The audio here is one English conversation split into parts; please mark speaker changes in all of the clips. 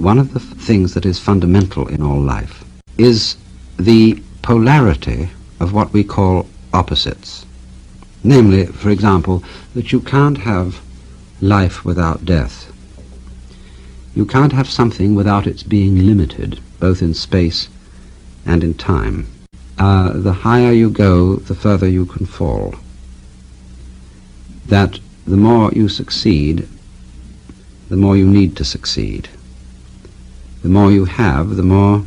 Speaker 1: one of the things that is fundamental in all life is the polarity of what we call opposites. Namely, for example, that you can't have life without death. You can't have something without its being limited, both in space and in time. The higher you go, the further you can fall. That the more you succeed, the more you need to succeed. The more you have, the more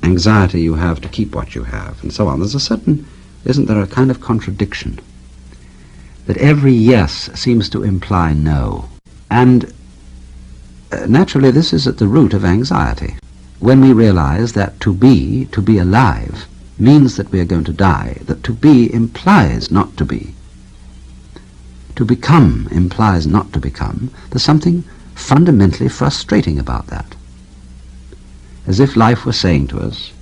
Speaker 1: anxiety you have to keep what you have, and so on. There's a certain, isn't there a kind of contradiction? That every yes seems to imply no. And naturally this is at the root of anxiety. When we realize that to be alive, means that we are going to die, that to be implies not to be. To become implies not to become. There's something fundamentally frustrating about that. As if life were saying to us,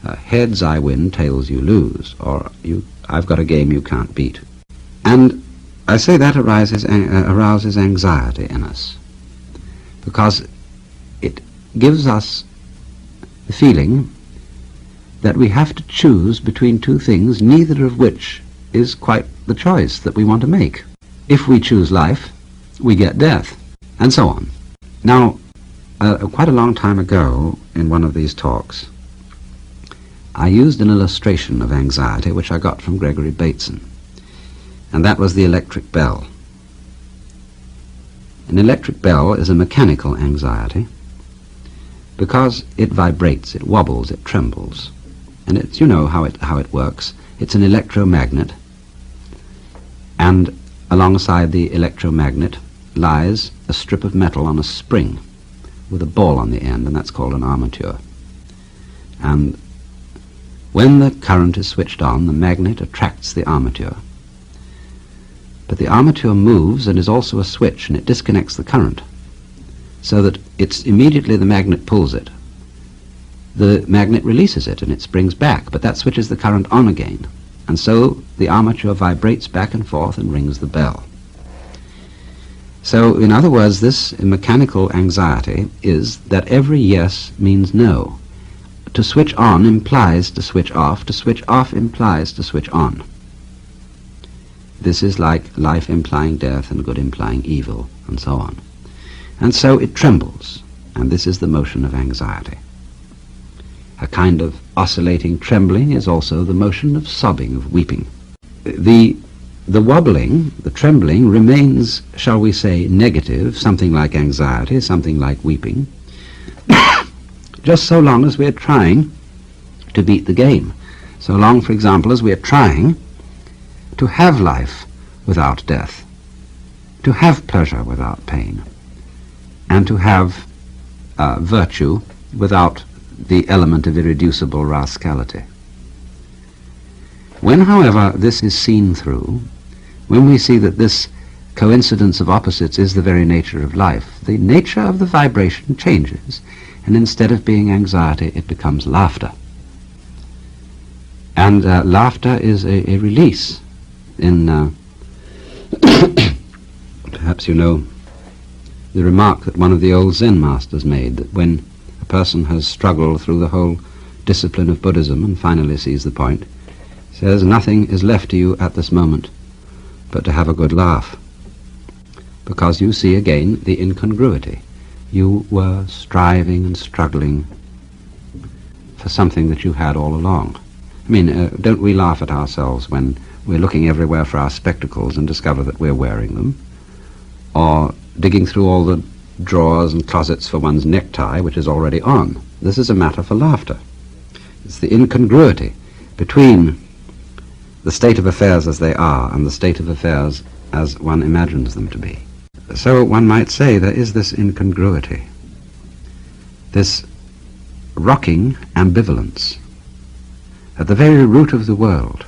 Speaker 1: heads I win, tails you lose, or I've got a game you can't beat. And I say that arouses anxiety in us, because it gives us the feeling that we have to choose between two things, neither of which is quite the choice that we want to make. If we choose life, we get death, and so on. Now, quite a long time ago, in one of these talks, I used an illustration of anxiety which I got from Gregory Bateson, and that was the electric bell. An electric bell is a mechanical anxiety because it vibrates, it wobbles, it trembles. And it's, you know how it works. It's an electromagnet, and alongside the electromagnet lies a strip of metal on a spring with a ball on the end, and that's called an armature. And when the current is switched on, the magnet attracts the armature. But the armature moves and is also a switch, and it disconnects the current, so that it's immediately the magnet pulls it. The magnet releases it and it springs back, but that switches the current on again, and so the armature vibrates back and forth and rings the bell. So, in other words, this mechanical anxiety is that every yes means no. To switch on implies to switch off implies to switch on. This is like life implying death and good implying evil, and so on. And so it trembles, and this is the motion of anxiety. A kind of oscillating trembling is also the motion of sobbing, of weeping. The wobbling, the trembling, remains, shall we say, negative, something like anxiety, something like weeping, just so long as we're trying to beat the game. So long, for example, as we're trying to have life without death, to have pleasure without pain, and to have virtue without the element of irreducible rascality. When, however, this is seen through, when we see that this coincidence of opposites is the very nature of life, the nature of the vibration changes, and instead of being anxiety, it becomes laughter. And laughter is a release. In perhaps you know the remark that one of the old Zen masters made, that when a person has struggled through the whole discipline of Buddhism and finally sees the point, says, nothing is left to you at this moment but to have a good laugh, because you see again the incongruity. You were striving and struggling for something that you had all along. I mean, don't we laugh at ourselves when we're looking everywhere for our spectacles and discover that we're wearing them, or digging through all the drawers and closets for one's necktie, which is already on? This is a matter for laughter. It's the incongruity between the state of affairs as they are and the state of affairs as one imagines them to be. So one might say there is this incongruity, this rocking ambivalence at the very root of the world.